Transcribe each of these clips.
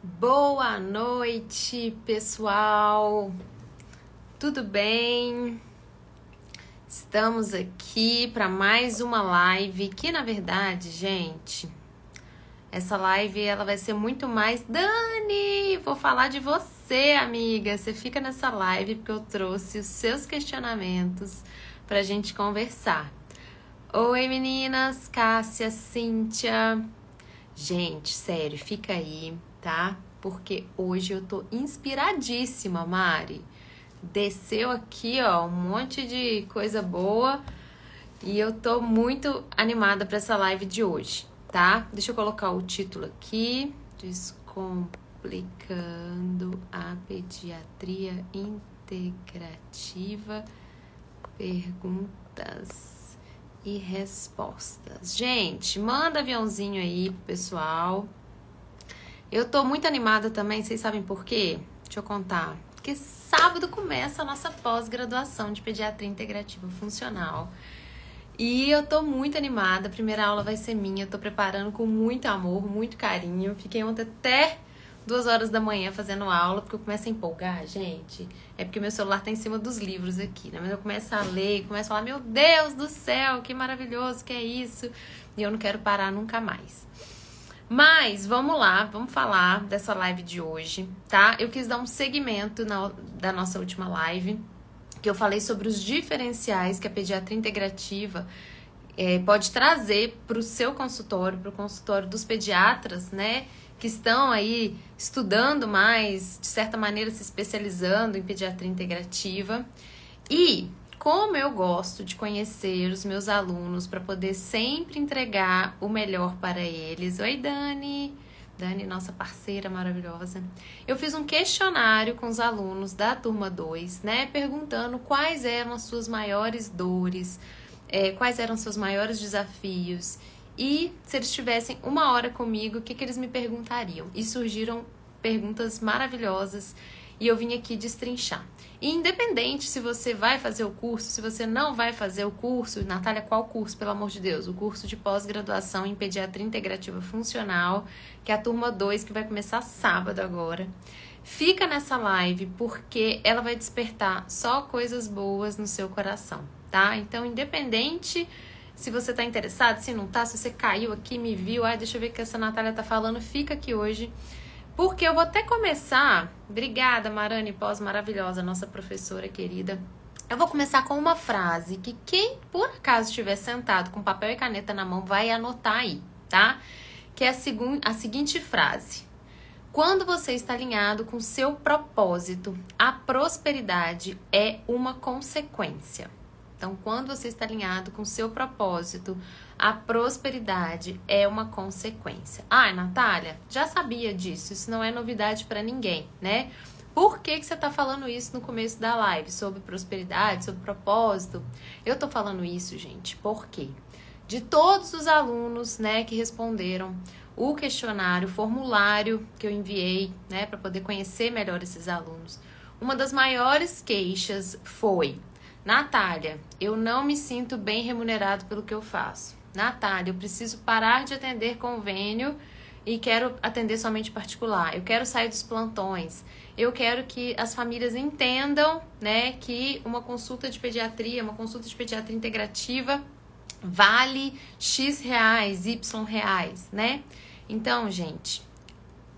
Boa noite, pessoal. Tudo bem? Estamos aqui para mais uma live, que na verdade, gente, essa live ela vai ser muito mais... Dani, vou falar de você, amiga. Você fica nessa live porque eu trouxe os seus questionamentos para a gente conversar. Oi, meninas, Cássia, Cíntia. Gente, sério, fica aí, tá? Porque hoje eu tô inspiradíssima, Mari. Desceu aqui, ó, um monte de coisa boa e eu tô muito animada para essa live de hoje, tá? Deixa eu colocar o título aqui: Descomplicando a Pediatria Integrativa, perguntas e respostas. Gente, manda aviãozinho aí pro pessoal. Eu tô muito animada também, vocês sabem por quê? Deixa eu contar. Porque sábado começa a nossa pós-graduação de Pediatria Integrativa Funcional. E eu tô muito animada. A primeira aula vai ser minha. Eu tô preparando com muito amor, muito carinho. Fiquei ontem até 2 horas da manhã fazendo aula, porque eu começo a empolgar, gente. É porque meu celular tá em cima dos livros aqui, né? Mas eu começo a ler e começo a falar: meu Deus do céu, que maravilhoso que é isso. E eu não quero parar nunca mais. Mas vamos lá, vamos falar dessa live de hoje, tá? Eu quis dar um segmento da nossa última live, que eu falei sobre os diferenciais que a pediatria integrativa pode trazer para o seu consultório, para o consultório dos pediatras, né? Que estão aí estudando mais, de certa maneira se especializando em pediatria integrativa. E como eu gosto de conhecer os meus alunos para poder sempre entregar o melhor para eles. Oi, Dani! Dani, nossa parceira maravilhosa. Eu fiz um questionário com os alunos da turma 2, né? Perguntando quais eram as suas maiores dores, quais eram os seus maiores desafios. E se eles tivessem 1 hora comigo, o que eles me perguntariam? E surgiram perguntas maravilhosas e eu vim aqui destrinchar. E independente se você vai fazer o curso, se você não vai fazer o curso, Natália, qual curso, pelo amor de Deus? O curso de pós-graduação em Pediatria Integrativa Funcional, que é a turma 2, que vai começar sábado agora. Fica nessa live porque ela vai despertar só coisas boas no seu coração, tá? Então, independente se você tá interessado, se não tá, se você caiu aqui, me viu, deixa eu ver o que essa Natália tá falando, fica aqui hoje. Porque eu vou até começar... Obrigada, Marane Pós, maravilhosa, nossa professora querida. Eu vou começar com uma frase que quem, por acaso, estiver sentado com papel e caneta na mão, vai anotar aí, tá? Que é a seguinte frase: quando você está alinhado com seu propósito, a prosperidade é uma consequência. Então, quando você está alinhado com seu propósito, a prosperidade é uma consequência. Natália, já sabia disso, isso não é novidade para ninguém, né? Por que você está falando isso no começo da live, sobre prosperidade, sobre propósito? Eu tô falando isso, gente, porque de todos os alunos, né, que responderam o questionário, o formulário que eu enviei, né, para poder conhecer melhor esses alunos, uma das maiores queixas foi: Natália, eu não me sinto bem remunerado pelo que eu faço. Natália, eu preciso parar de atender convênio e quero atender somente particular. Eu quero sair dos plantões. Eu quero que as famílias entendam, né, que uma consulta de pediatria integrativa vale X reais, Y reais, né? Então, gente,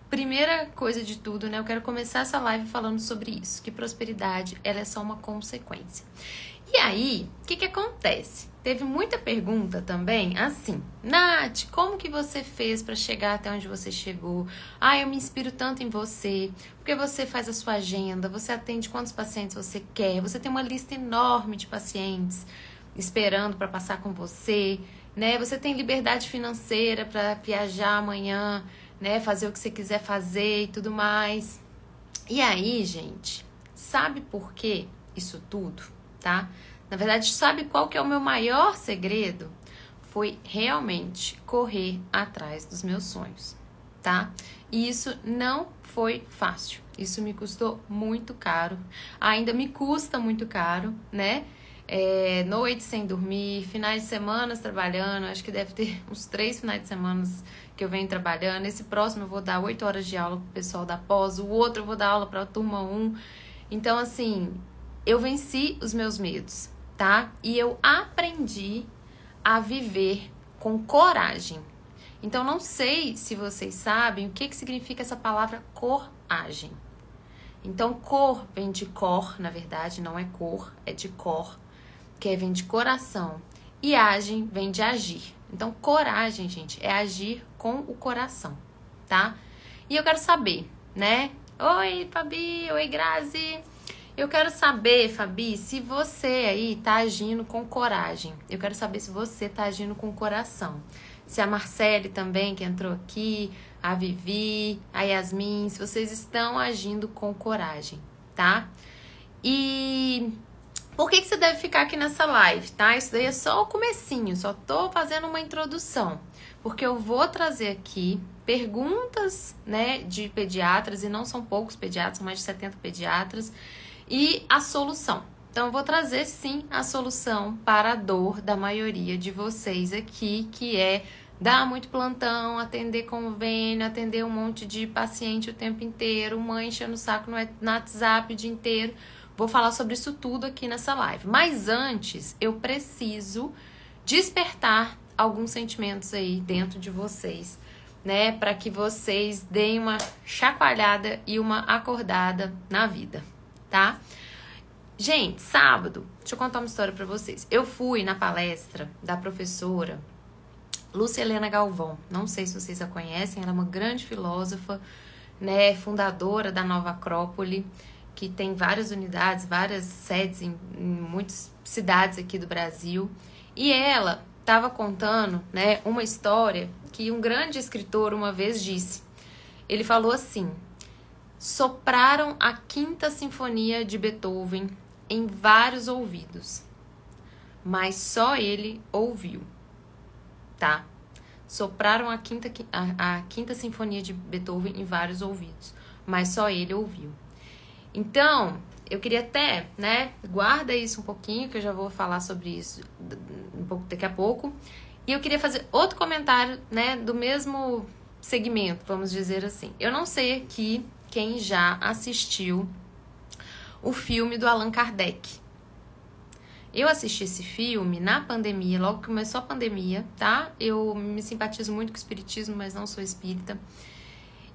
primeira coisa de tudo, né? Eu quero começar essa live falando sobre isso, que prosperidade, ela é só uma consequência. E aí, o que acontece? Teve muita pergunta também, assim: Nath, como que você fez para chegar até onde você chegou? Eu me inspiro tanto em você, porque você faz a sua agenda, você atende quantos pacientes você quer, você tem uma lista enorme de pacientes esperando para passar com você, né? Você tem liberdade financeira para viajar amanhã, né, fazer o que você quiser fazer e tudo mais. E aí, gente, sabe por que isso tudo, tá? Na verdade, sabe qual que é o meu maior segredo? Foi realmente correr atrás dos meus sonhos, tá? E isso não foi fácil. Isso me custou muito caro. Ainda me custa muito caro, né? noite sem dormir, finais de semana trabalhando. Acho que deve ter uns 3 finais de semana que eu venho trabalhando. Esse próximo eu vou dar 8 horas de aula pro pessoal da pós, o outro eu vou dar aula pra turma 1. Então, assim, eu venci os meus medos, tá? E eu aprendi a viver com coragem. Então, não sei se vocês sabem o que significa essa palavra coragem. Então, cor vem de cor, na verdade, não é cor, é de cor, que vem de coração. E agem vem de agir. Então, coragem, gente, é agir com o coração, tá? E eu quero saber, né? Oi, Fabi, oi, Grazi. Eu quero saber, Fabi, se você aí tá agindo com coragem. Eu quero saber se você tá agindo com coração. Se a Marcele também, que entrou aqui, a Vivi, a Yasmin, se vocês estão agindo com coragem, tá? E por que você deve ficar aqui nessa live, tá? Isso daí é só o comecinho, só tô fazendo uma introdução. Porque eu vou trazer aqui perguntas, né, de pediatras, e não são poucos pediatras, são mais de 70 pediatras, e a solução. Então, eu vou trazer, sim, a solução para a dor da maioria de vocês aqui, que é dar muito plantão, atender convênio, atender um monte de paciente o tempo inteiro, mãe enchendo o saco no WhatsApp o dia inteiro. Vou falar sobre isso tudo aqui nessa live. Mas antes, eu preciso despertar alguns sentimentos aí dentro de vocês, né? Para que vocês deem uma chacoalhada e uma acordada na vida, tá? Gente, sábado, deixa eu contar uma história pra vocês. Eu fui na palestra da professora Lúcia Helena Galvão. Não sei se vocês a conhecem, ela é uma grande filósofa, né, fundadora da Nova Acrópole, que tem várias unidades, várias sedes em muitas cidades aqui do Brasil. E ela estava contando, né, uma história que um grande escritor uma vez disse. Ele falou assim: sopraram a Quinta Sinfonia de Beethoven em vários ouvidos, mas só ele ouviu, tá? Sopraram a quinta Sinfonia de Beethoven em vários ouvidos, mas só ele ouviu. Então, eu queria até, né, guarda isso um pouquinho, que eu já vou falar sobre isso daqui a pouco. E eu queria fazer outro comentário, né, do mesmo segmento, vamos dizer assim. Eu não sei aqui quem já assistiu o filme do Allan Kardec. Eu assisti esse filme na pandemia, logo que começou a pandemia, tá? Eu me simpatizo muito com o espiritismo, mas não sou espírita.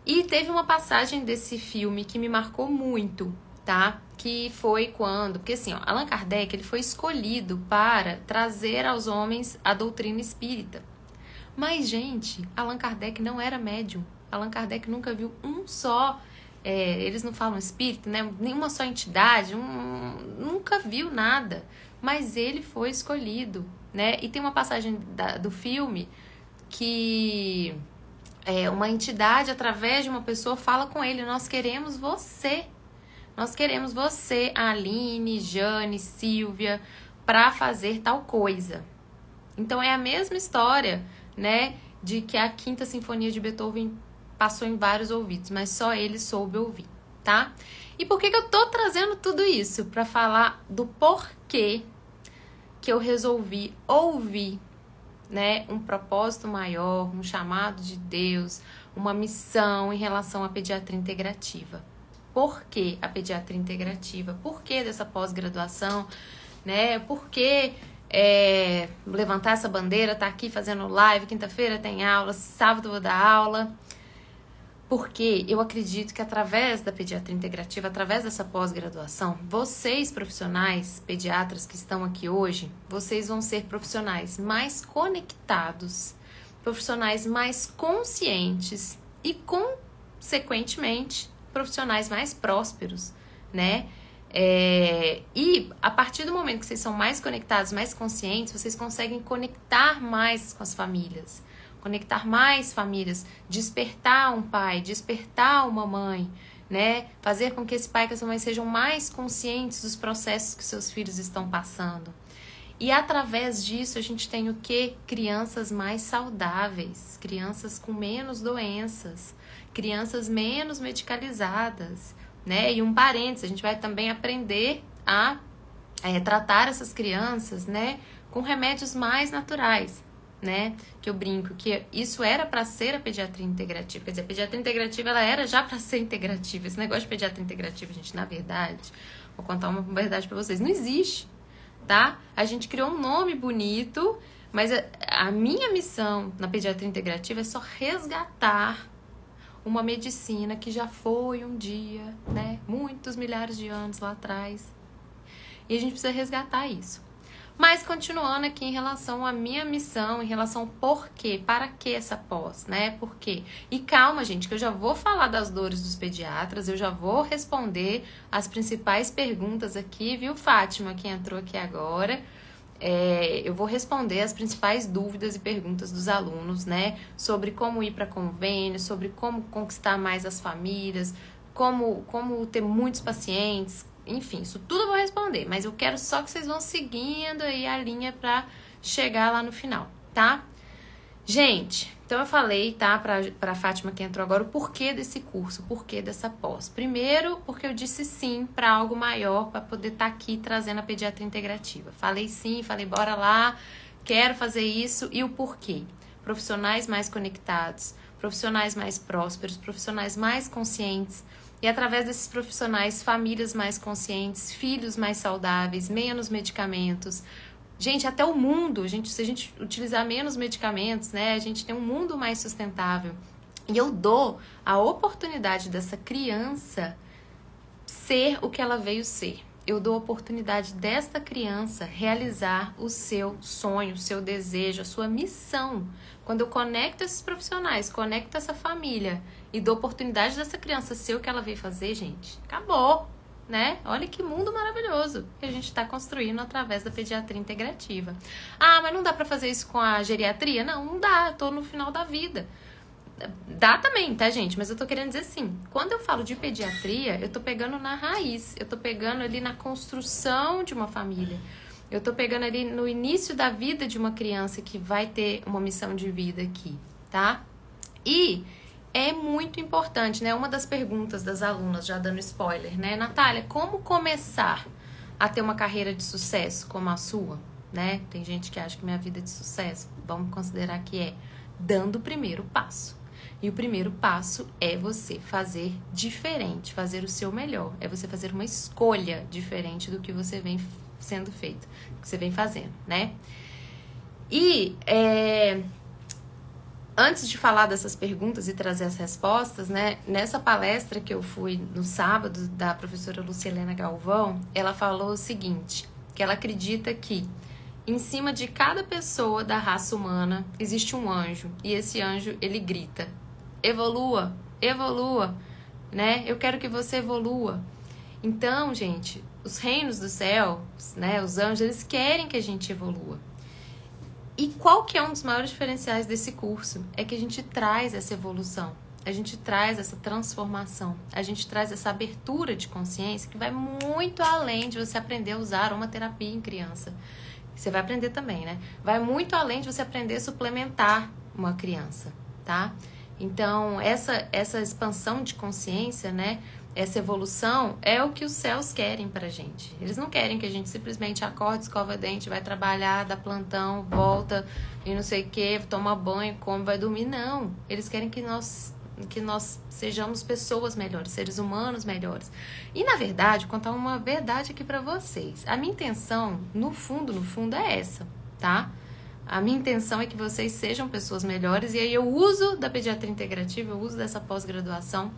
E teve uma passagem desse filme que me marcou muito, tá? Que foi quando... Porque assim, ó, Allan Kardec, ele foi escolhido para trazer aos homens a doutrina espírita. Mas, gente, Allan Kardec não era médium. Allan Kardec nunca viu um só... eles não falam espírito, né? Nenhuma só entidade, nunca viu nada. Mas ele foi escolhido, né? E tem uma passagem do filme que uma entidade, através de uma pessoa, fala com ele: nós queremos você. Nós queremos você, Aline, Jane, Silvia, para fazer tal coisa. Então é a mesma história, né? De que a Quinta Sinfonia de Beethoven passou em vários ouvidos, mas só ele soube ouvir, tá? E por que eu tô trazendo tudo isso? Para falar do porquê que eu resolvi ouvir, né, um propósito maior, um chamado de Deus, uma missão em relação à pediatria integrativa. Por que a pediatria integrativa? Por que dessa pós-graduação, né? Por que levantar essa bandeira, tá aqui fazendo live, quinta-feira tem aula, sábado eu vou dar aula? Porque eu acredito que através da pediatria integrativa, através dessa pós-graduação, vocês profissionais, pediatras que estão aqui hoje, vocês vão ser profissionais mais conectados, profissionais mais conscientes e, consequentemente, profissionais mais prósperos, né? E a partir do momento que vocês são mais conectados, mais conscientes, vocês conseguem conectar mais com as famílias. Conectar mais famílias, despertar um pai, despertar uma mãe, né? Fazer com que esse pai e essa mãe sejam mais conscientes dos processos que seus filhos estão passando. E através disso a gente tem o quê? Crianças mais saudáveis, crianças com menos doenças, crianças menos medicalizadas, né? E um parênteses, a gente vai também aprender a tratar essas crianças, né, com remédios mais naturais, né, que eu brinco que isso era para ser a pediatria integrativa, quer dizer, a pediatria integrativa ela era já para ser integrativa. Esse negócio de pediatria integrativa, gente, na verdade, vou contar uma verdade para vocês, não existe, tá? A gente criou um nome bonito, mas a minha missão na pediatria integrativa é só resgatar uma medicina que já foi um dia, né, muitos milhares de anos lá atrás, e a gente precisa resgatar isso. Mas continuando aqui em relação à minha missão, em relação ao porquê, para que essa pós, né? Por quê? E calma, gente, que eu já vou falar das dores dos pediatras, eu já vou responder as principais perguntas aqui, viu, Fátima, que entrou aqui agora. Eu vou responder as principais dúvidas e perguntas dos alunos, né? Sobre como ir para convênio, sobre como conquistar mais as famílias, como ter muitos pacientes. Enfim, isso tudo eu vou responder, mas eu quero só que vocês vão seguindo aí a linha pra chegar lá no final, tá? Gente, então eu falei, tá, pra Fátima que entrou agora, o porquê desse curso, o porquê dessa pós. Primeiro, porque eu disse sim pra algo maior, pra poder estar aqui trazendo a pediatria integrativa. Falei sim, falei bora lá, quero fazer isso e o porquê. Profissionais mais conectados, profissionais mais prósperos, profissionais mais conscientes. E através desses profissionais, famílias mais conscientes, filhos mais saudáveis, menos medicamentos. Gente, até o mundo, se a gente utilizar menos medicamentos, né, a gente tem um mundo mais sustentável. E eu dou a oportunidade dessa criança ser o que ela veio ser. Eu dou a oportunidade desta criança realizar o seu sonho, o seu desejo, a sua missão. Quando eu conecto esses profissionais, conecto essa família e dou a oportunidade dessa criança ser o que ela veio fazer, gente, acabou, né? Olha que mundo maravilhoso que a gente está construindo através da pediatria integrativa. Ah, mas não dá para fazer isso com a geriatria? Não dá, eu tô no final da vida. Dá também, tá, gente? Mas eu tô querendo dizer assim, quando eu falo de pediatria, eu tô pegando na raiz, eu tô pegando ali na construção de uma família, eu tô pegando ali no início da vida de uma criança que vai ter uma missão de vida aqui, tá? E é muito importante, né? Uma das perguntas das alunas, já dando spoiler, né? Natália, como começar a ter uma carreira de sucesso como a sua, né? Tem gente que acha que minha vida é de sucesso, vamos considerar que é dando o primeiro passo. E o primeiro passo é você fazer diferente, fazer o seu melhor. É você fazer uma escolha diferente do que você vem sendo feito, que você vem fazendo, né? E antes de falar dessas perguntas e trazer as respostas, né? Nessa palestra que eu fui no sábado da professora Lucielena Galvão, ela falou o seguinte, que ela acredita que em cima de cada pessoa da raça humana existe um anjo, e esse anjo, ele grita: evolua, evolua, né? Eu quero que você evolua. Então, gente, os reinos do céu, né, os anjos, eles querem que a gente evolua. E qual que é um dos maiores diferenciais desse curso? É que a gente traz essa evolução, a gente traz essa transformação, a gente traz essa abertura de consciência que vai muito além de você aprender a usar aromaterapia em criança. Você vai aprender também, né? Vai muito além de você aprender a suplementar uma criança, tá? Então, essa expansão de consciência, né? Essa evolução é o que os céus querem pra gente. Eles não querem que a gente simplesmente acorde, escova dente, vai trabalhar, dá plantão, volta e não sei o que, toma banho, come, vai dormir. Não. Eles querem que nós sejamos pessoas melhores, seres humanos melhores. E, na verdade, vou contar uma verdade aqui pra vocês. A minha intenção, no fundo, é essa, tá? A minha intenção é que vocês sejam pessoas melhores, e aí eu uso da pediatria integrativa, eu uso dessa pós-graduação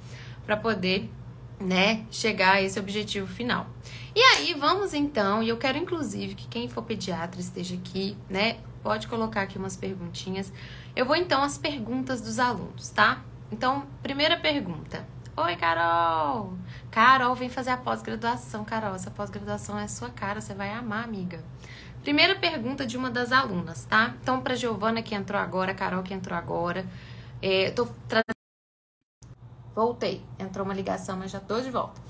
para poder, né, chegar a esse objetivo final. E aí, vamos então, e eu quero inclusive que quem for pediatra esteja aqui, né, pode colocar aqui umas perguntinhas. Eu vou então às perguntas dos alunos, tá? Então, primeira pergunta. Oi, Carol! Carol, vem fazer a pós-graduação. Carol, essa pós-graduação é sua cara, você vai amar, amiga. Primeira pergunta de uma das alunas, tá? Então, para Giovana que entrou agora, Carol que entrou agora, voltei, entrou uma ligação, mas já tô de volta.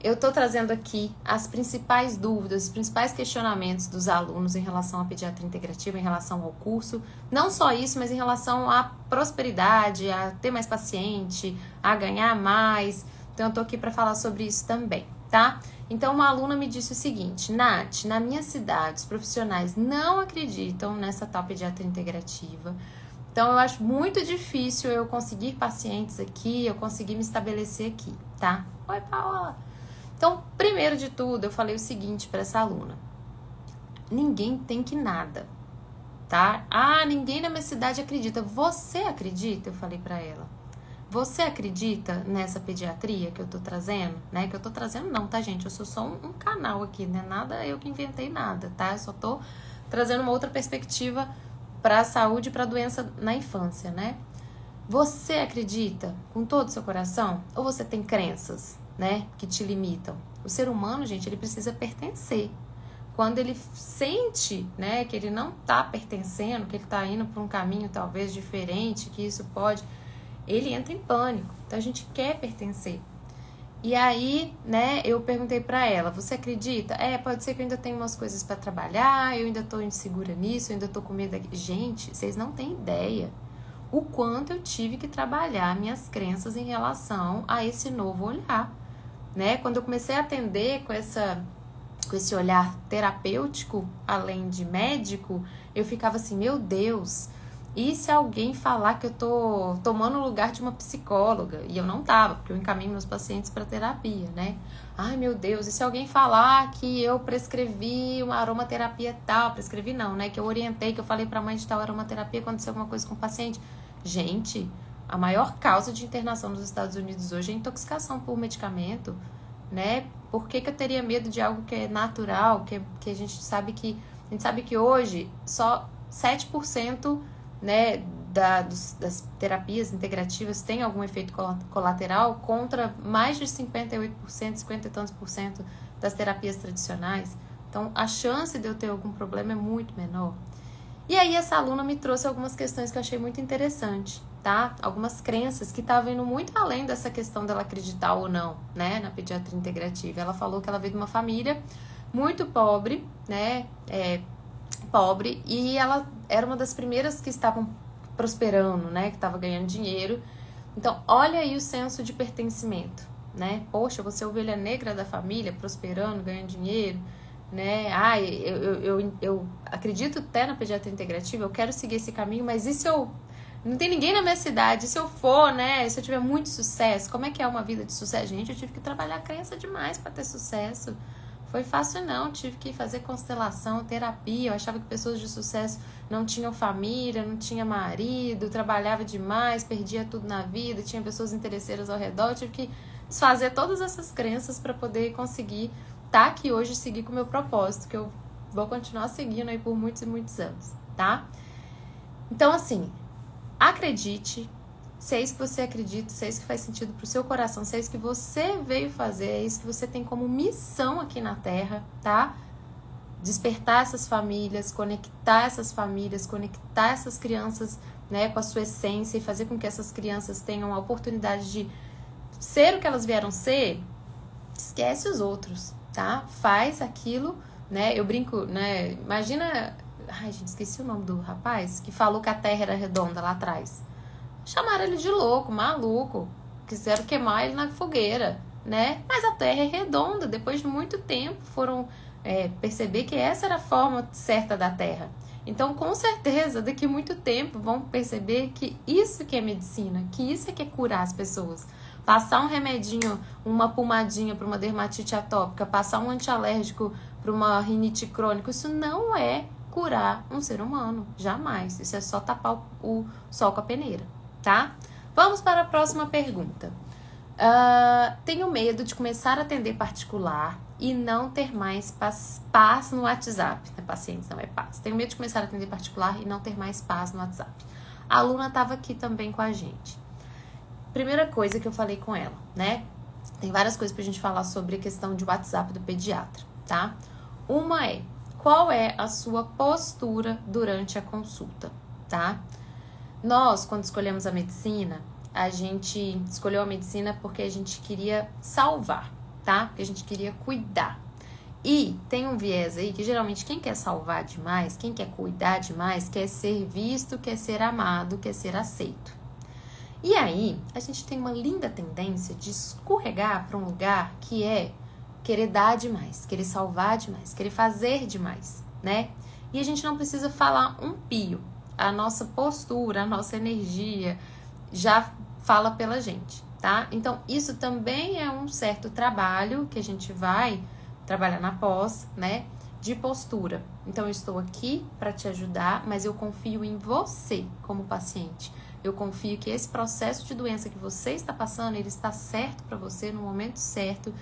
Eu tô trazendo aqui as principais dúvidas, os principais questionamentos dos alunos em relação à pediatria integrativa, em relação ao curso. Não só isso, mas em relação à prosperidade, a ter mais paciente, a ganhar mais. Então, eu tô aqui para falar sobre isso também, tá? Então, uma aluna me disse o seguinte: Nath, na minha cidade, os profissionais não acreditam nessa tal pediatria integrativa. Então, eu acho muito difícil eu conseguir pacientes aqui, eu conseguir me estabelecer aqui, tá? Oi, Paola! Então, primeiro de tudo, eu falei o seguinte para essa aluna: ninguém tem que nada, tá? Ah, ninguém na minha cidade acredita. Você acredita? Eu falei para ela. Você acredita nessa pediatria que eu tô trazendo, né? Que eu tô trazendo não, tá, gente? Eu sou só um canal aqui, né? Nada, eu que inventei nada, tá? Eu só tô trazendo uma outra perspectiva para a saúde e para a doença na infância, né? Você acredita com todo o seu coração? Ou você tem crenças, né, que te limitam? O ser humano, gente, ele precisa pertencer. Quando ele sente, né, que ele não tá pertencendo, que ele tá indo para um caminho talvez diferente, que isso pode, ele entra em pânico. Então a gente quer pertencer. E aí, né, eu perguntei pra ela: você acredita? Pode ser que eu ainda tenha umas coisas pra trabalhar, eu ainda tô insegura nisso, eu ainda tô com medo aqui. Gente, vocês não têm ideia o quanto eu tive que trabalhar minhas crenças em relação a esse novo olhar, né? Quando eu comecei a atender com esse olhar terapêutico, além de médico, eu ficava assim: meu Deus, e se alguém falar que eu tô tomando o lugar de uma psicóloga? E eu não tava, porque eu encaminho meus pacientes para terapia, né? Ai, meu Deus, e se alguém falar que eu prescrevi uma aromaterapia tal? Prescrevi não, né? Que eu orientei, que eu falei pra mãe de tal aromaterapia, aconteceu alguma coisa com o paciente. Gente, a maior causa de internação nos Estados Unidos hoje é intoxicação por medicamento, né? Por que eu teria medo de algo que é natural, que a gente sabe que hoje só 7%, né, das terapias integrativas tem algum efeito colateral contra mais de 58%, 50 e tantos por cento das terapias tradicionais. Então, a chance de eu ter algum problema é muito menor. E aí, essa aluna me trouxe algumas questões que eu achei muito interessante, tá? Algumas crenças que estavam indo muito além dessa questão dela acreditar ou não, né, na pediatria integrativa. Ela falou que ela veio de uma família muito pobre, né, pobre, e ela era uma das primeiras que estavam prosperando, né, que estava ganhando dinheiro. Então, olha aí o senso de pertencimento, né? Poxa, você é ovelha negra da família, prosperando, ganhando dinheiro, né? Ah, eu acredito até na pediatria integrativa, eu quero seguir esse caminho, mas e se eu... Não tem ninguém na minha cidade, e se eu for, né, se eu tiver muito sucesso, como é que é uma vida de sucesso? Gente, eu tive que trabalhar a crença demais para ter sucesso. Foi fácil não, tive que fazer constelação, terapia. Eu achava que pessoas de sucesso não tinham família, não tinha marido, trabalhava demais, perdia tudo na vida, tinha pessoas interesseiras ao redor. Eu tive que desfazer todas essas crenças para poder conseguir estar aqui hoje e seguir com o meu propósito, que eu vou continuar seguindo aí por muitos e muitos anos, tá? Então, assim, acredite. Se é isso que você acredita, se é isso que faz sentido pro seu coração, se é isso que você veio fazer, é isso que você tem como missão aqui na Terra, tá? Despertar essas famílias, conectar essas crianças, né, com a sua essência e fazer com que essas crianças tenham a oportunidade de ser o que elas vieram ser. Esquece os outros, tá? Faz aquilo, né? Eu brinco, né? Imagina... Ai, gente, esqueci o nome do rapaz que falou que a Terra era redonda lá atrás. Chamaram ele de louco, maluco. Quiseram queimar ele na fogueira, né? Mas a Terra é redonda. Depois de muito tempo foram perceber que essa era a forma certa da Terra. Então, com certeza, daqui a muito tempo vão perceber que isso que é medicina, que isso é que é curar as pessoas. Passar um remedinho, uma pomadinha para uma dermatite atópica, passar um antialérgico para uma rinite crônica, isso não é curar um ser humano. Jamais. Isso é só tapar o sol com a peneira. Tá? Vamos para a próxima pergunta. Tenho medo de começar a atender particular e não ter mais paz no WhatsApp. Não é pacientes, não é paz. Tenho medo de começar a atender particular e não ter mais paz no WhatsApp. A aluna estava aqui também com a gente. Primeira coisa que eu falei com ela, né? Tem várias coisas pra gente falar sobre a questão de WhatsApp do pediatra, tá? Uma é, qual é a sua postura durante a consulta, tá? Nós, quando escolhemos a medicina, a gente escolheu a medicina porque a gente queria salvar, tá? Porque a gente queria cuidar. E tem um viés aí que geralmente quem quer salvar demais, quem quer cuidar demais, quer ser visto, quer ser amado, quer ser aceito. E aí, a gente tem uma linda tendência de escorregar para um lugar que querer dar demais, querer salvar demais, querer fazer demais, né? E a gente não precisa falar um pio. A nossa postura, a nossa energia já fala pela gente, tá? Então, isso também é um certo trabalho que a gente vai trabalhar na pós, né? De postura. Então, eu estou aqui para te ajudar, mas eu confio em você como paciente. Eu confio que esse processo de doença que você está passando, ele está certo para você no momento certo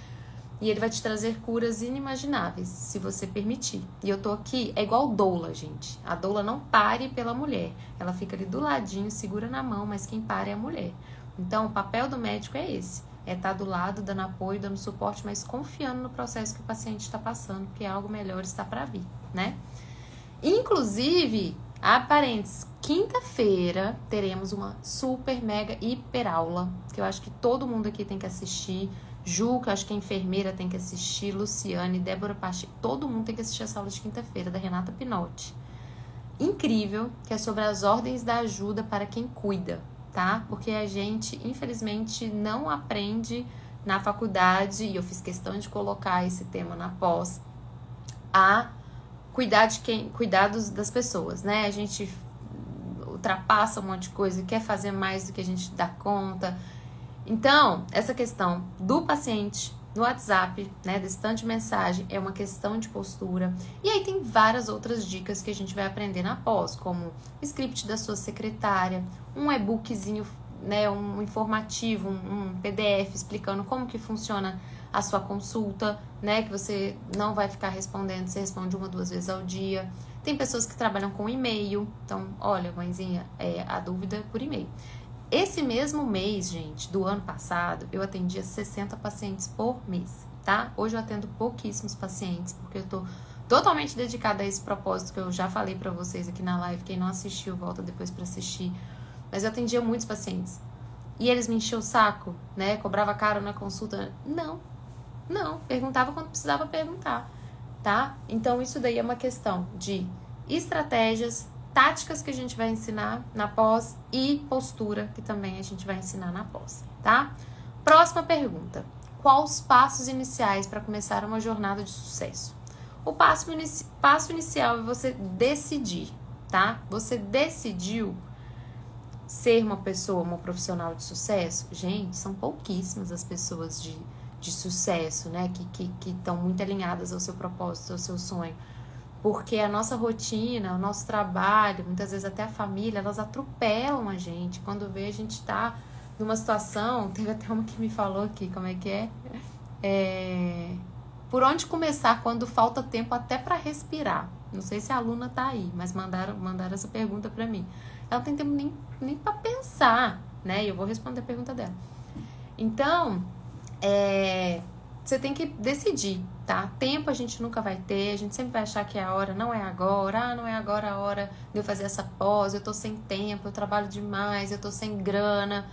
e ele vai te trazer curas inimagináveis, se você permitir. E eu tô aqui, é igual doula, gente. A doula não pare pela mulher. Ela fica ali do ladinho, segura na mão, mas quem para é a mulher. Então, o papel do médico é esse. É estar do lado, dando apoio, dando suporte, mas confiando no processo que o paciente está passando, porque algo melhor está para vir, né? Inclusive, parênteses, quinta-feira teremos uma super, mega, hiper aula, que eu acho que todo mundo aqui tem que assistir. Ju, que eu acho que a enfermeira tem que assistir, Luciane, Débora Pacheco, todo mundo tem que assistir essa aula de quinta-feira, da Renata Pinotti. Incrível, que é sobre as ordens da ajuda para quem cuida, tá? Porque a gente, infelizmente, não aprende na faculdade, e eu fiz questão de colocar esse tema na pós, a cuidar das pessoas, né? A gente ultrapassa um monte de coisa e quer fazer mais do que a gente dá conta. Então, essa questão do paciente no WhatsApp, né, desse tanto de mensagem, é uma questão de postura. E aí tem várias outras dicas que a gente vai aprender na pós, como o script da sua secretária, um e-bookzinho, né, um informativo, um PDF explicando como que funciona a sua consulta, né, que você não vai ficar respondendo, você responde 1 ou 2 vezes ao dia. Tem pessoas que trabalham com e-mail, então, olha, mãezinha, a dúvida é por e-mail. Esse mesmo mês, gente, do ano passado, eu atendia 60 pacientes por mês, tá? Hoje eu atendo pouquíssimos pacientes, porque eu tô totalmente dedicada a esse propósito que eu já falei pra vocês aqui na live. Quem não assistiu, volta depois pra assistir. Mas eu atendia muitos pacientes. E eles me enchiam o saco, né? Cobrava caro na consulta. Não. Perguntava quando precisava perguntar, tá? Então, isso daí é uma questão de estratégias, táticas que a gente vai ensinar na pós e postura que também a gente vai ensinar na pós, tá? Próxima pergunta. Quais os passos iniciais para começar uma jornada de sucesso? O passo inicial é você decidir, tá? Você decidiu ser uma pessoa, uma profissional de sucesso? Gente, são pouquíssimas as pessoas de sucesso, né? Que estão muito alinhadas ao seu propósito, ao seu sonho. Porque a nossa rotina, o nosso trabalho, muitas vezes até a família, elas atropelam a gente. Quando vê, a gente tá numa situação... Teve até uma que me falou aqui, como é que é? Por onde começar quando falta tempo até para respirar? Não sei se a aluna tá aí, mas mandaram essa pergunta para mim. Ela não tem tempo nem para pensar, né? E eu vou responder a pergunta dela. Então, você tem que decidir, tá? Tempo a gente nunca vai ter, a gente sempre vai achar que a hora não é agora, não é agora a hora de eu fazer essa pós, eu tô sem tempo, eu trabalho demais, eu tô sem grana.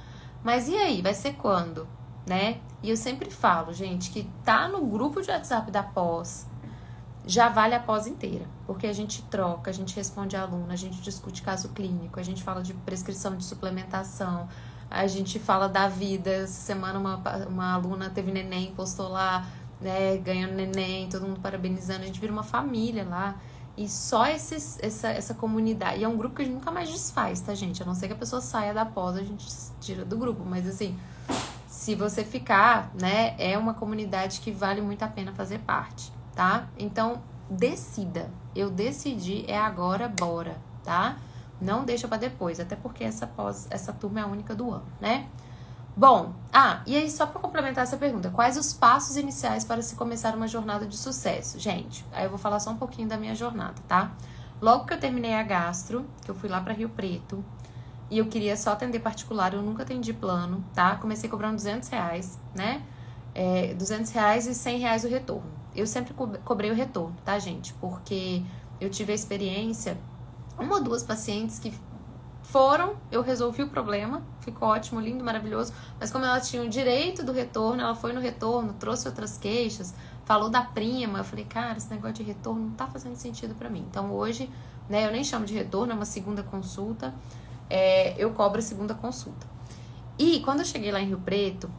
Mas e aí, vai ser quando, né? E eu sempre falo, gente, que tá no grupo de WhatsApp da pós, já vale a pós inteira, porque a gente troca, a gente responde a aluna, a gente discute caso clínico, a gente fala de prescrição de suplementação, a gente fala da vida. Essa semana uma aluna teve neném, postou lá, né, ganhando neném, todo mundo parabenizando, a gente vira uma família lá. E só essa comunidade, e é um grupo que a gente nunca mais desfaz, tá, gente? A não ser que a pessoa saia da pós, a gente tira do grupo, mas assim, se você ficar, né, é uma comunidade que vale muito a pena fazer parte, tá? Então, decida. Eu decidi, é agora, bora, tá? Não deixa pra depois, até porque essa turma é a única do ano, né? Bom, e aí só pra complementar essa pergunta, quais os passos iniciais para se começar uma jornada de sucesso? Gente, aí eu vou falar só um pouquinho da minha jornada, tá? Logo que eu terminei a gastro, que eu fui lá pra Rio Preto, e eu queria só atender particular, eu nunca atendi plano, tá? Comecei cobrando R$200, né? R$200 e R$100 o retorno. Eu sempre cobrei o retorno, tá, gente? Porque eu tive a experiência, 1 ou 2 pacientes que foram, eu resolvi o problema, ficou ótimo, lindo, maravilhoso, mas como ela tinha o direito do retorno, ela foi no retorno, trouxe outras queixas, falou da prima, eu falei, cara, esse negócio de retorno não tá fazendo sentido pra mim. Então hoje, né, eu nem chamo de retorno, é uma segunda consulta, eu cobro a segunda consulta. E quando eu cheguei lá em Rio Preto,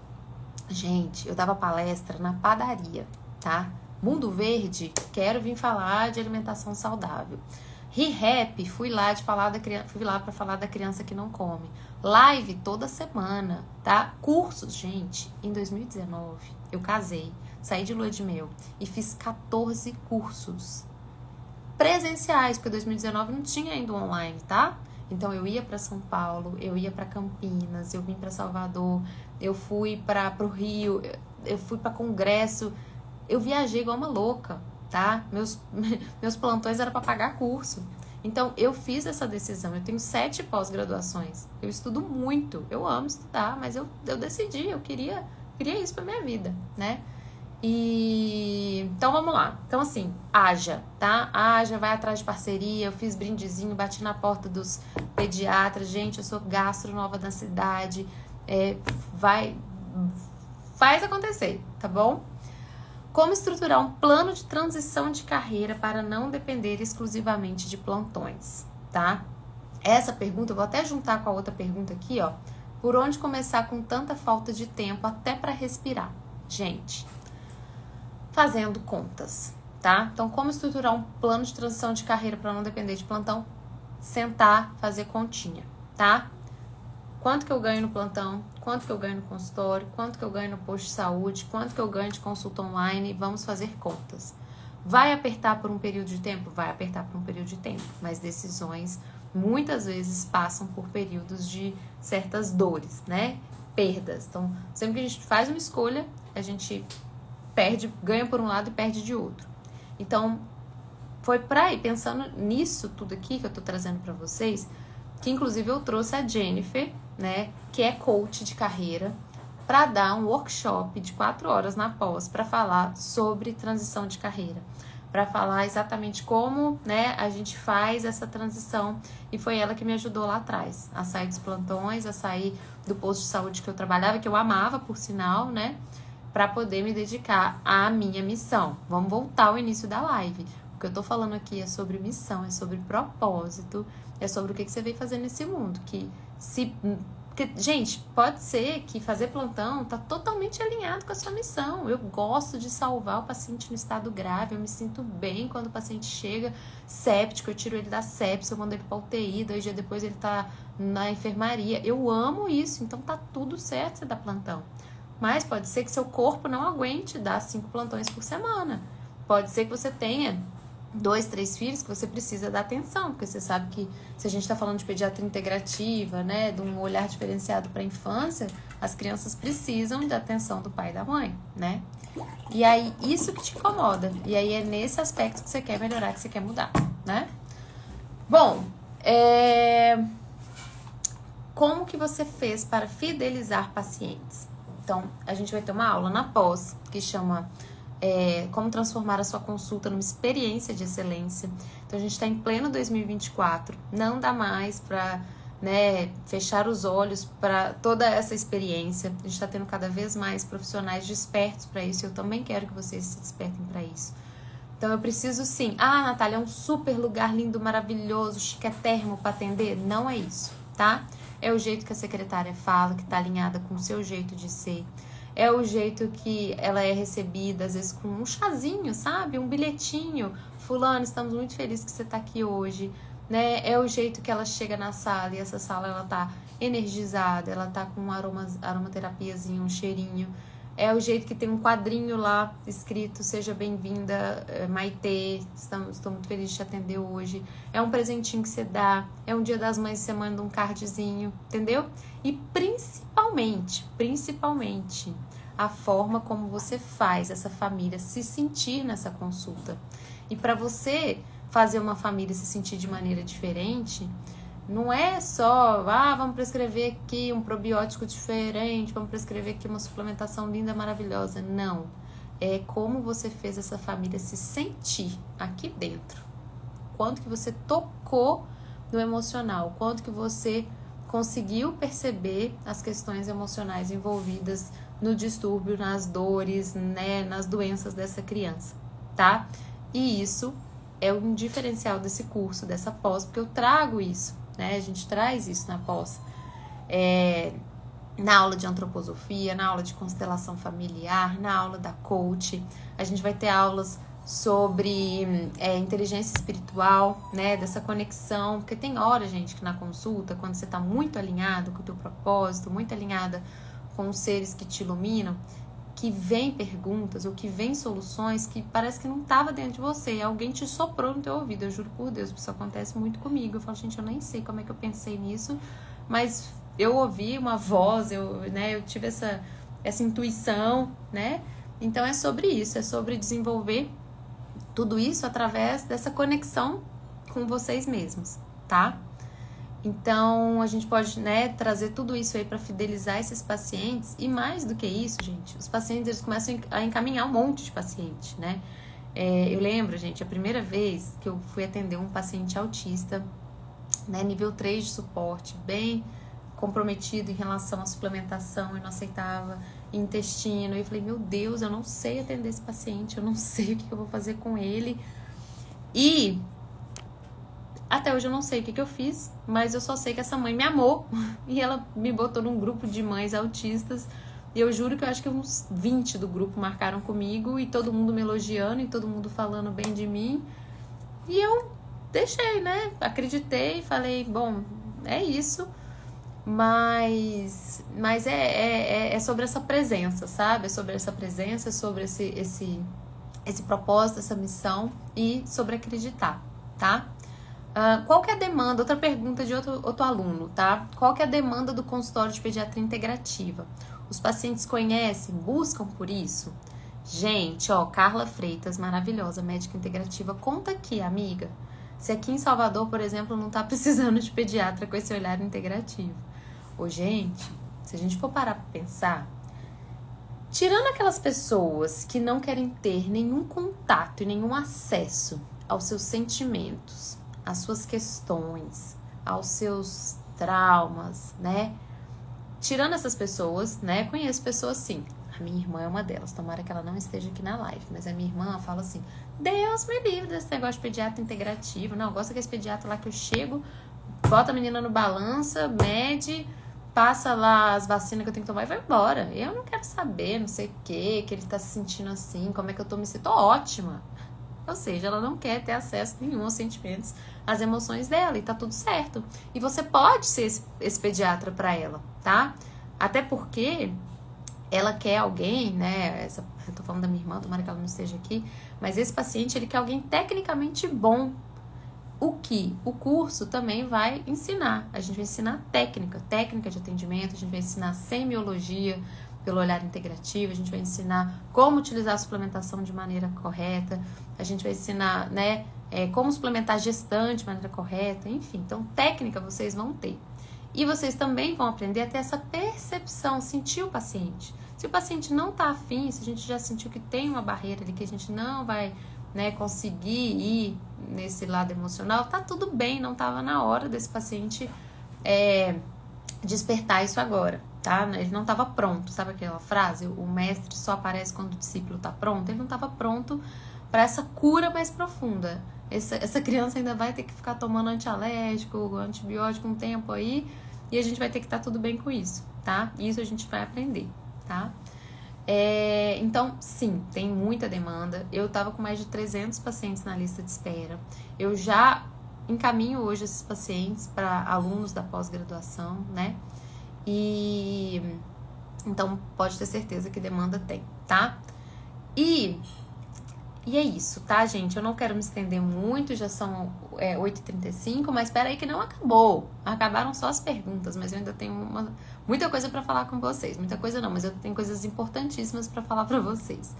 gente, eu dava palestra na padaria, tá? Mundo Verde, quero vir falar de alimentação saudável. ReHap, fui lá para falar da criança que não come. Live toda semana, tá? Cursos, gente, em 2019 eu casei, saí de lua de mel e fiz 14 cursos presenciais, porque 2019 não tinha ainda online, tá? Então eu ia para São Paulo, eu ia para Campinas, eu vim para Salvador, eu fui para o Rio, eu fui para congresso, eu viajei igual uma louca, tá? Meus plantões eram para pagar curso. Então eu fiz essa decisão. Eu tenho 7 pós-graduações. Eu estudo muito, eu amo estudar, mas eu decidi, eu queria isso para minha vida, né? E então vamos lá. Então assim, haja, tá? Haja, vai atrás de parceria. Eu fiz brindezinho, bati na porta dos pediatras. Gente, eu sou gastro nova da cidade. Faz acontecer, tá bom? Como estruturar um plano de transição de carreira para não depender exclusivamente de plantões, tá? Essa pergunta eu vou até juntar com a outra pergunta aqui, ó. Por onde começar com tanta falta de tempo até para respirar? Gente, fazendo contas, tá? Então, como estruturar um plano de transição de carreira para não depender de plantão? Sentar, fazer continha, tá? Quanto que eu ganho no plantão? Quanto que eu ganho no consultório? Quanto que eu ganho no posto de saúde? Quanto que eu ganho de consulta online? Vamos fazer contas. Vai apertar por um período de tempo? Vai apertar por um período de tempo. Mas decisões muitas vezes passam por períodos de certas dores, né? Perdas. Então, sempre que a gente faz uma escolha, a gente ganha por um lado e perde de outro. Então, foi pra ir pensando nisso tudo aqui que eu tô trazendo pra vocês, que inclusive eu trouxe a Jennifer, né, que é coach de carreira, para dar um workshop de 4 horas na pós para falar sobre transição de carreira, para falar exatamente como, né, a gente faz essa transição, e foi ela que me ajudou lá atrás, a sair dos plantões, a sair do posto de saúde que eu trabalhava, que eu amava, por sinal, né, para poder me dedicar à minha missão. Vamos voltar ao início da live. O que eu tô falando aqui é sobre missão, é sobre propósito, é sobre o que você veio fazer nesse mundo. Gente, pode ser que fazer plantão tá totalmente alinhado com a sua missão. Eu gosto de salvar o paciente no estado grave, eu me sinto bem quando o paciente chega séptico, eu tiro ele da sepsia, eu mando ele pra UTI, 2 dias depois ele tá na enfermaria. Eu amo isso, então tá tudo certo você dar plantão. Mas pode ser que seu corpo não aguente dar 5 plantões por semana. Pode ser que você tenha 2, 3 filhos que você precisa dar atenção, porque você sabe que se a gente está falando de pediatria integrativa, né, de um olhar diferenciado para a infância, as crianças precisam da atenção do pai e da mãe, né? E aí, isso que te incomoda. E aí é nesse aspecto que você quer melhorar, que você quer mudar, né? Bom, como que você fez para fidelizar pacientes? Então, a gente vai ter uma aula na pós, que chama como transformar a sua consulta numa experiência de excelência. Então, a gente está em pleno 2024, não dá mais para, né, fechar os olhos para toda essa experiência. A gente está tendo cada vez mais profissionais despertos para isso, e eu também quero que vocês se despertem para isso. Então, eu preciso sim. Ah, Natália, é um super lugar lindo, maravilhoso, chiquérrimo para atender? Não é isso, tá? É o jeito que a secretária fala, que está alinhada com o seu jeito de ser. É o jeito que ela é recebida, às vezes com um chazinho, sabe? Um bilhetinho. Fulano, estamos muito felizes que você está aqui hoje, né? É o jeito que ela chega na sala, e essa sala, ela tá energizada, ela tá com um aromaterapiazinho, um cheirinho. É o jeito que tem um quadrinho lá escrito: seja bem-vinda, Maitê, estou muito feliz de te atender hoje. É um presentinho que você dá, é um dia das mães que você manda um cardzinho, entendeu? E principalmente, a forma como você faz essa família se sentir nessa consulta. E para você fazer uma família se sentir de maneira diferente, não é só, vamos prescrever aqui um probiótico diferente, vamos prescrever aqui uma suplementação linda, maravilhosa. Não. É como você fez essa família se sentir aqui dentro. Quanto que você tocou no emocional, quanto que você conseguiu perceber as questões emocionais envolvidas no distúrbio, nas dores, né, nas doenças dessa criança, tá? E isso é um diferencial desse curso, dessa pós, porque eu trago isso, né? A gente traz isso na pós. na aula de antroposofia, na aula de constelação familiar, na aula da coach. A gente vai ter aulas sobre inteligência espiritual, né, dessa conexão, porque tem hora, gente, que na consulta, quando você tá muito alinhado com o teu propósito, muito alinhada com os seres que te iluminam, que vem perguntas ou que vem soluções que parece que não tava dentro de você, alguém te soprou no teu ouvido. Eu juro por Deus, isso acontece muito comigo. Eu falo, gente, eu nem sei como é que eu pensei nisso, mas eu ouvi uma voz, eu tive essa intuição, né? Então é sobre isso, é sobre desenvolver tudo isso através dessa conexão com vocês mesmos, tá? Então, a gente pode, né, trazer tudo isso aí para fidelizar esses pacientes. E mais do que isso, gente, os pacientes, eles começam a encaminhar um monte de paciente, né? Eu lembro, gente, a primeira vez que eu fui atender um paciente autista, né, nível 3 de suporte, bem comprometido em relação à suplementação, e não aceitava intestino. E eu falei, meu Deus, eu não sei atender esse paciente, eu não sei o que eu vou fazer com ele. E até hoje eu não sei o que eu fiz, mas eu só sei que essa mãe me amou e ela me botou num grupo de mães autistas. E eu juro que eu acho que uns 20 do grupo marcaram comigo e todo mundo me elogiando e todo mundo falando bem de mim. E eu deixei, né? Acreditei, falei, bom, é isso. Mas é sobre essa presença, sabe? É sobre essa presença, é sobre esse propósito, essa missão e sobre acreditar, tá? Qual que é a demanda? Outra pergunta de outro aluno, tá? Qual que é a demanda do consultório de pediatria integrativa? Os pacientes conhecem, buscam por isso? Gente, ó, Carla Freitas, maravilhosa, médica integrativa, conta aqui, amiga. Se aqui em Salvador, por exemplo, não tá precisando de pediatra com esse olhar integrativo. Ô, gente, se a gente for parar pra pensar, tirando aquelas pessoas que não querem ter nenhum contato e nenhum acesso aos seus sentimentos, às suas questões, aos seus traumas, né? Tirando essas pessoas, né? Conheço pessoas assim. A minha irmã é uma delas. Tomara que ela não esteja aqui na live. Mas a minha irmã fala assim, Deus me livre desse negócio de pediatra integrativo. Não, eu gosto daquele pediatra lá que eu chego, bota a menina no balança, mede, passa lá as vacinas que eu tenho que tomar e vai embora. Eu não quero saber, não sei o que ele tá se sentindo assim, como é que eu tô me sentindo. Tô ótima. Ou seja, ela não quer ter acesso nenhum aos sentimentos, às emoções dela, e tá tudo certo. E você pode ser esse pediatra pra ela, tá? Até porque ela quer alguém, né? Eu tô falando da minha irmã, tomara que ela não esteja aqui, mas esse paciente, ele quer alguém tecnicamente bom. O que o curso também vai ensinar. A gente vai ensinar técnica de atendimento, a gente vai ensinar semiologia pelo olhar integrativo, a gente vai ensinar como utilizar a suplementação de maneira correta, a gente vai ensinar, né, como suplementar gestante de maneira correta, enfim. Então, técnica vocês vão ter. E vocês também vão aprender a ter essa percepção, sentir o paciente. Se o paciente não tá afim, se a gente já sentiu que tem uma barreira ali, que a gente não vai, né, conseguir ir nesse lado emocional, tá tudo bem, não tava na hora desse paciente despertar isso agora, tá? Ele não tava pronto, sabe aquela frase? O mestre só aparece quando o discípulo tá pronto. Ele não tava pronto para essa cura mais profunda. Essa criança ainda vai ter que ficar tomando antialérgico, antibiótico um tempo aí, e a gente vai ter que estar tudo bem com isso, tá? Isso a gente vai aprender, tá? Então, sim, tem muita demanda. Eu tava com mais de 300 pacientes na lista de espera. Eu já encaminho hoje esses pacientes para alunos da pós-graduação, né? E então pode ter certeza que demanda tem, tá? E é isso, tá, gente? Eu não quero me estender muito, já são 8h35, mas espera aí que não acabou. Acabaram só as perguntas, mas eu ainda tenho muita coisa pra falar com vocês. Muita coisa não, mas eu tenho coisas importantíssimas pra falar pra vocês.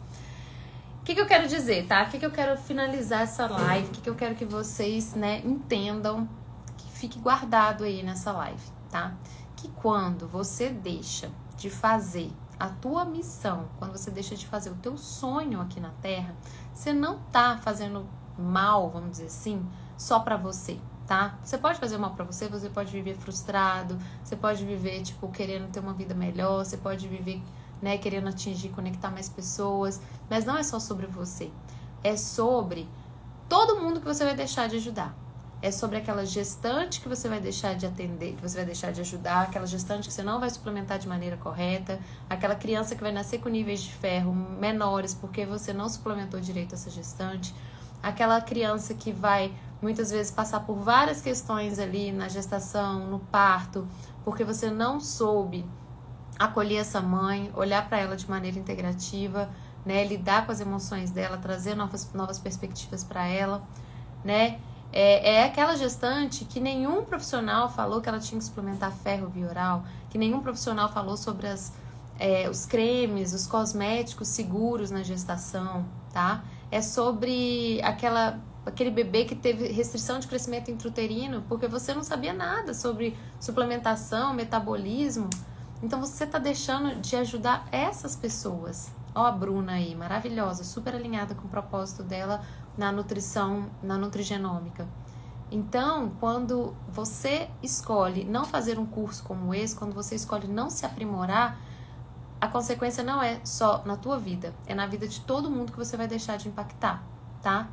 O que eu quero dizer, tá? O que eu quero finalizar essa live? O que eu quero que vocês, né, entendam, que fique guardado aí nessa live, tá? Que quando você deixa de fazer a tua missão, quando você deixa de fazer o teu sonho aqui na Terra, você não tá fazendo mal, vamos dizer assim, só pra você, tá? Você pode fazer mal pra você pode viver frustrado, você pode viver, tipo, querendo ter uma vida melhor, você pode viver, né, querendo atingir, conectar mais pessoas, mas não é só sobre você, é sobre todo mundo que você vai deixar de ajudar. É sobre aquela gestante que você vai deixar de atender, que você vai deixar de ajudar, aquela gestante que você não vai suplementar de maneira correta, aquela criança que vai nascer com níveis de ferro menores porque você não suplementou direito essa gestante, aquela criança que vai muitas vezes passar por várias questões ali na gestação, no parto, porque você não soube acolher essa mãe, olhar para ela de maneira integrativa, né, lidar com as emoções dela, trazer novas perspectivas para ela, né? É aquela gestante que nenhum profissional falou que ela tinha que suplementar ferro via oral, que nenhum profissional falou sobre os cremes, os cosméticos seguros na gestação, tá? É sobre aquele bebê que teve restrição de crescimento intrauterino porque você não sabia nada sobre suplementação, metabolismo. Então você tá deixando de ajudar essas pessoas. Ó a Bruna aí, maravilhosa, super alinhada com o propósito dela na nutrição, na nutrigenômica. Então, quando você escolhe não fazer um curso como esse, quando você escolhe não se aprimorar, a consequência não é só na tua vida, é na vida de todo mundo que você vai deixar de impactar, tá?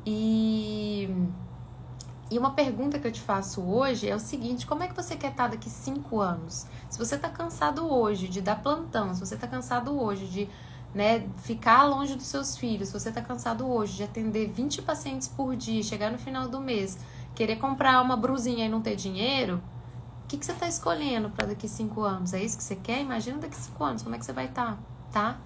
E uma pergunta que eu te faço hoje é o seguinte: como é que você quer estar daqui 5 anos? Se você tá cansado hoje de dar plantão, se você tá cansado hoje de ficar longe dos seus filhos, se você tá cansado hoje de atender 20 pacientes por dia, chegar no final do mês, querer comprar uma brusinha e não ter dinheiro, o que você tá escolhendo para daqui 5 anos? É isso que você quer? Imagina daqui 5 anos, como é que você vai estar, tá?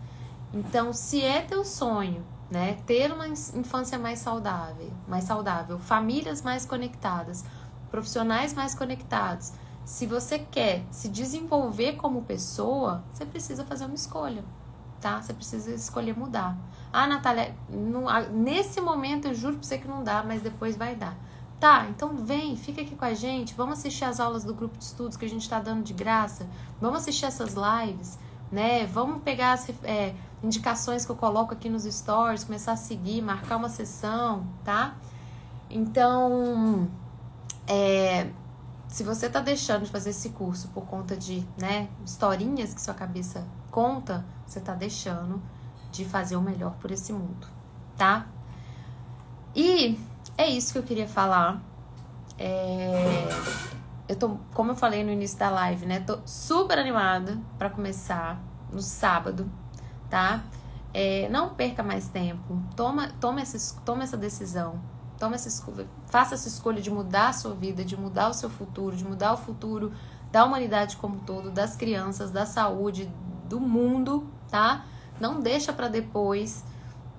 Então, se é teu sonho, né, ter uma infância mais saudável, famílias mais conectadas, profissionais mais conectados, se você quer se desenvolver como pessoa, você precisa fazer uma escolha. Tá? Você precisa escolher mudar. Ah, Natália, nesse momento eu juro pra você que não dá, mas depois vai dar. Tá, então vem, fica aqui com a gente, vamos assistir as aulas do grupo de estudos que a gente tá dando de graça, vamos assistir essas lives, né? Vamos pegar as indicações que eu coloco aqui nos stories, começar a seguir, marcar uma sessão, tá? Então, se você tá deixando de fazer esse curso por conta de, historinhas que sua cabeça conta, você tá deixando de fazer o melhor por esse mundo, tá? E é isso que eu queria falar. Como eu falei no início da live, né? Tô super animada pra começar no sábado, tá? Não perca mais tempo. Toma essa decisão. Faça essa escolha de mudar a sua vida, de mudar o seu futuro, de mudar o futuro da humanidade como um todo, das crianças, da saúde, do mundo, tá? Não deixa pra depois,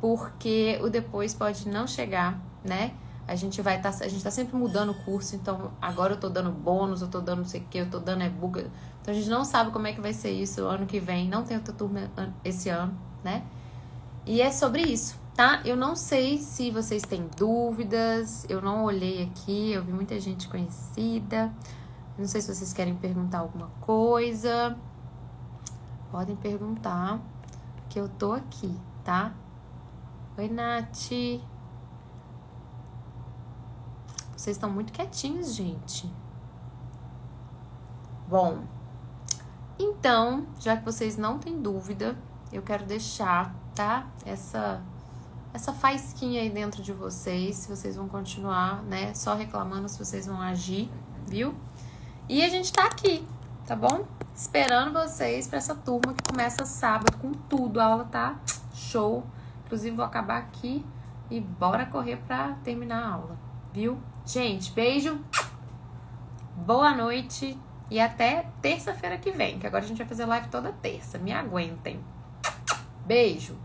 porque o depois pode não chegar, né? A gente tá sempre mudando o curso, então agora eu tô dando bônus, eu tô dando não sei o que, eu tô dando e-book. Então a gente não sabe como é que vai ser isso o ano que vem, não tem outra turma esse ano, né? E é sobre isso, tá? Eu não sei se vocês têm dúvidas, eu não olhei aqui, eu vi muita gente conhecida. Não sei se vocês querem perguntar alguma coisa. Podem perguntar, que eu tô aqui, tá? Oi, Nath. Vocês estão muito quietinhos, gente. Bom, então, já que vocês não têm dúvida, eu quero deixar, tá? Essa faísquinha aí dentro de vocês, se vocês vão continuar, né? Só reclamando, se vocês vão agir, viu? E a gente tá aqui, tá bom? Esperando vocês pra essa turma que começa sábado com tudo. A aula tá show. Inclusive, vou acabar aqui e bora correr pra terminar a aula, viu? Gente, beijo. Boa noite. E até terça-feira que vem, que agora a gente vai fazer live toda terça. Me aguentem. Beijo.